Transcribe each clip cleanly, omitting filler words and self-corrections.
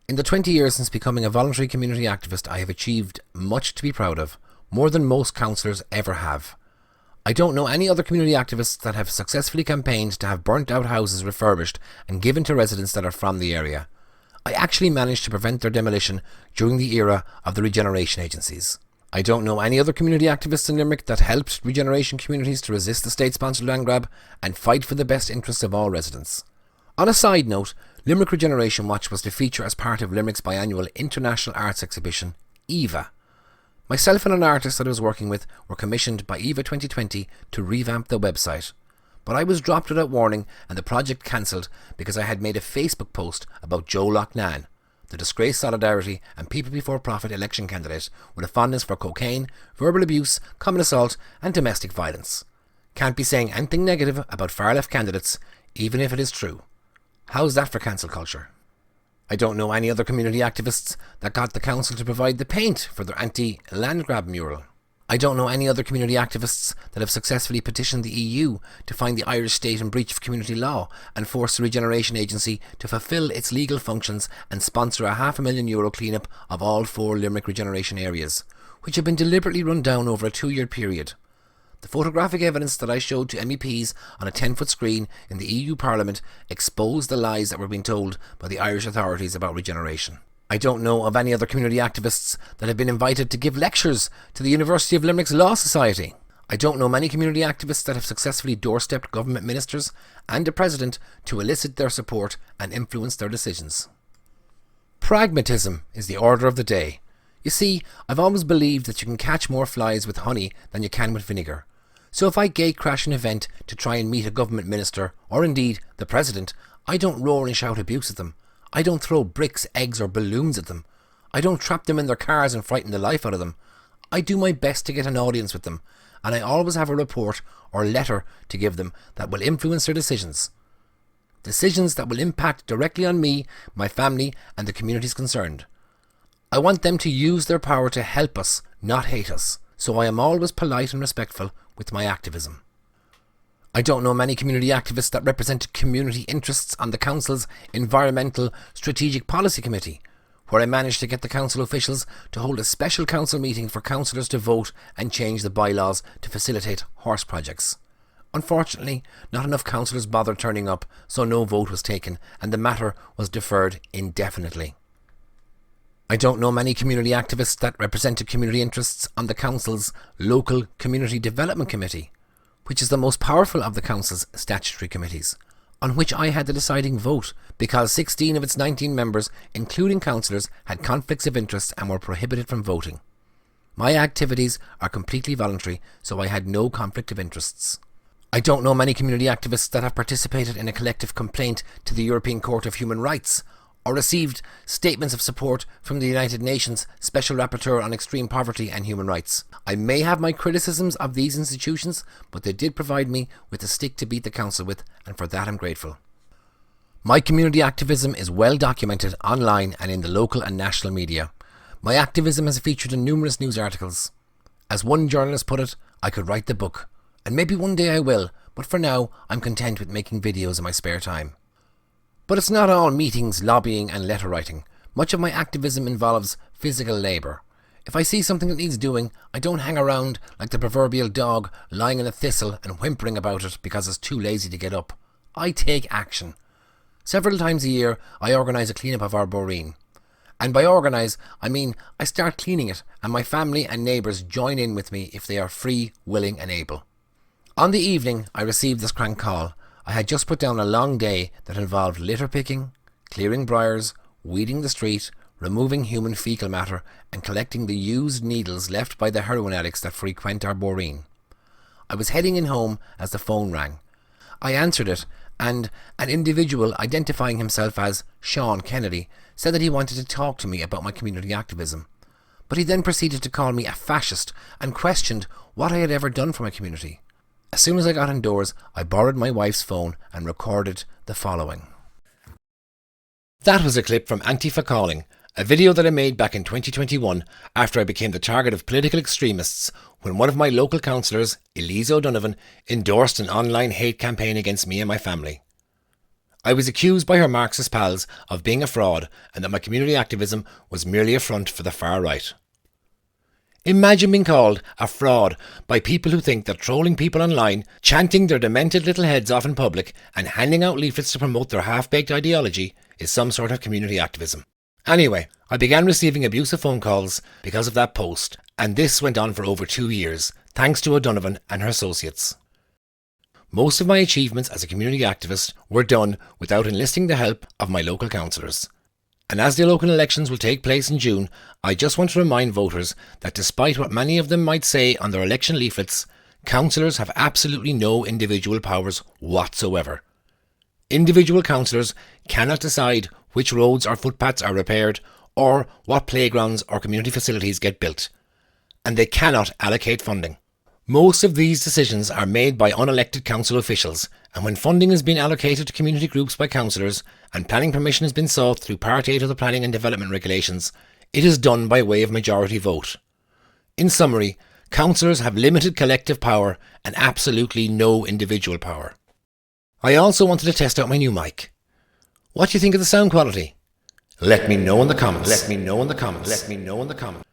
In the 20 years since becoming a voluntary community activist, I have achieved much to be proud of, more than most councillors ever have. I don't know any other community activists that have successfully campaigned to have burnt out houses refurbished and given to residents that are from the area. I actually managed to prevent their demolition during the era of the regeneration agencies. I don't know any other community activists in Limerick that helped regeneration communities to resist the state-sponsored land grab and fight for the best interests of all residents. On a side note, Limerick Regeneration Watch was to feature as part of Limerick's biannual International Arts Exhibition, EVA. Myself and an artist that I was working with were commissioned by EVA 2020 to revamp the website. But I was dropped without warning and the project cancelled because I had made a Facebook post about Joe Loughnane, the disgraced Solidarity and People Before Profit election candidate with a fondness for cocaine, verbal abuse, common assault and domestic violence. Can't be saying anything negative about far-left candidates, even if it is true. How's that for cancel culture? I don't know any other community activists that got the council to provide the paint for their anti-land grab mural. I don't know any other community activists that have successfully petitioned the EU to find the Irish state in breach of community law and force the Regeneration Agency to fulfil its legal functions and sponsor a €500,000 clean-up of all 4 Limerick regeneration areas, which have been deliberately run down over a 2-year period. The photographic evidence that I showed to MEPs on a 10-foot screen in the EU Parliament exposed the lies that were being told by the Irish authorities about regeneration. I don't know of any other community activists that have been invited to give lectures to the University of Limerick's Law Society. I don't know many community activists that have successfully doorstepped government ministers and a president to elicit their support and influence their decisions. Pragmatism is the order of the day. You see, I've always believed that you can catch more flies with honey than you can with vinegar. So if I gatecrash an event to try and meet a government minister, or indeed the president, I don't roar and shout abuse at them. I don't throw bricks, eggs or balloons at them. I don't trap them in their cars and frighten the life out of them. I do my best to get an audience with them, and I always have a report or letter to give them that will influence their decisions. Decisions that will impact directly on me, my family and the communities concerned. I want them to use their power to help us, not hate us, so I am always polite and respectful with my activism. I don't know many community activists that represent community interests on the Council's Environmental Strategic Policy Committee, where I managed to get the Council officials to hold a special Council meeting for Councillors to vote and change the bylaws to facilitate horse projects. Unfortunately, not enough Councillors bothered turning up, so no vote was taken and the matter was deferred indefinitely. I don't know many community activists that represented community interests on the Council's Local Community Development Committee, which is the most powerful of the Council's statutory committees, on which I had the deciding vote because 16 of its 19 members, including councillors, had conflicts of interest and were prohibited from voting. My activities are completely voluntary, so I had no conflict of interests. I don't know many community activists that have participated in a collective complaint to the European Court of Human Rights, or received statements of support from the United Nations Special Rapporteur on Extreme Poverty and Human Rights. I may have my criticisms of these institutions, but they did provide me with a stick to beat the Council with, and for that I'm grateful. My community activism is well documented online and in the local and national media. My activism has featured in numerous news articles. As one journalist put it, I could write the book, and maybe one day I will, but for now I'm content with making videos in my spare time. But it's not all meetings, lobbying and letter writing. Much of my activism involves physical labour. If I see something that needs doing, I don't hang around like the proverbial dog lying in a thistle and whimpering about it because it's too lazy to get up. I take action. Several times a year I organise a clean-up of our boreen. And by organise, I mean I start cleaning it and my family and neighbours join in with me if they are free, willing and able. On the evening I received this crank call. I had just put down a long day that involved litter picking, clearing briars, weeding the street, removing human fecal matter and collecting the used needles left by the heroin addicts that frequent our boreen. I was heading in home as the phone rang. I answered it and an individual identifying himself as Sean Kennedy said that he wanted to talk to me about my community activism. But he then proceeded to call me a fascist and questioned what I had ever done for my community. As soon as I got indoors, I borrowed my wife's phone and recorded the following. That was a clip from Antifa Calling, a video that I made back in 2021 after I became the target of political extremists when one of my local councillors, Elisa, endorsed an online hate campaign against me and my family. I was accused by her Marxist pals of being a fraud and that my community activism was merely a front for the far right. Imagine being called a fraud by people who think that trolling people online, chanting their demented little heads off in public and handing out leaflets to promote their half-baked ideology is some sort of community activism. Anyway, I began receiving abusive phone calls because of that post, and this went on for over 2 years, thanks to O'Donovan and her associates. Most of my achievements as a community activist were done without enlisting the help of my local councillors. And as the local elections will take place in June, I just want to remind voters that despite what many of them might say on their election leaflets, councillors have absolutely no individual powers whatsoever. Individual councillors cannot decide which roads or footpaths are repaired or what playgrounds or community facilities get built. And they cannot allocate funding. Most of these decisions are made by unelected council officials, and when funding has been allocated to community groups by councillors and planning permission has been sought through Part 8 of the Planning and Development Regulations, it is done by way of majority vote. In summary, councillors have limited collective power and absolutely no individual power. I also wanted to test out my new mic. What do you think of the sound quality? Let me know in the comments. Let me know in the comments. Let me know in the comments.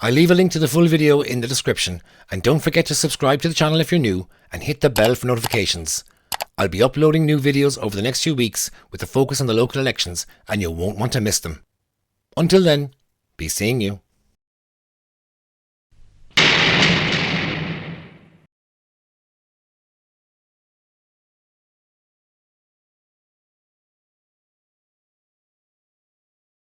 I'll leave a link to the full video in the description, and don't forget to subscribe to the channel if you're new and hit the bell for notifications. I'll be uploading new videos over the next few weeks with a focus on the local elections, and you won't want to miss them. Until then, be seeing you.